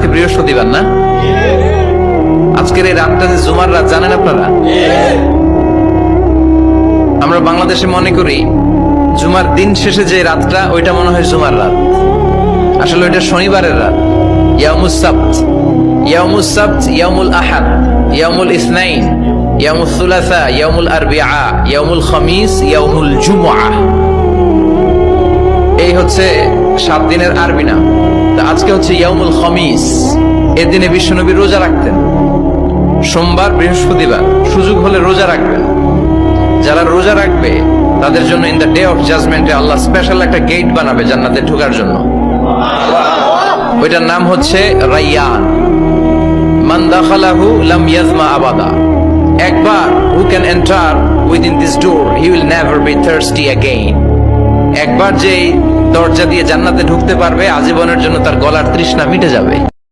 আজকে বৃহস্পতিবার না? আজকের এই রাতটা যে জুমার রাত জানেন আপনারা? আমরা বাংলাদেশে মনে করি জুমার দিন শেষে যে রাতটা ওইটা মনে হয় জুমার রাত, আসলে ওইটা শনিবারের রাত। ইয়াউমুস সাবত, ইয়াউমুস সাবত, ইয়াউমুল আহাদ, ইয়াউমুল ইসনাইন, ইয়াউমুল সুলাসা, ইয়াউমুল আরবিআ, ইয়াউমুল খামিস, ইয়াউমুল জুমআ। এই হচ্ছে 7 দিনের আরবি নাম। তা আজকে হচ্ছে ইয়াউমুল খামিস। এর দিনে বিশ্বনবী রোজা রাখতেন। সোমবার, বৃহস্পতিবার সুযোগ হলে রোজা রাখবেন। যারা রোজা রাখবে তাদের জন্য ইন দ্য ডে অফ জাজমেন্টে আল্লাহ স্পেশাল একটা গেট বানাবে জান্নাতে ঢোকার জন্য। ওইটার নাম হচ্ছে রাইয়ান। মান দাখালাহু লাম ইয়াজমা আবাদা। একবার who can enter within this door he will never be thirsty again. একবার যে দরজা দিয়ে জান্নাতে ঢুকতে পারবে আজীবনের জন্য তার গলার তৃষ্ণা মিটে যাবে।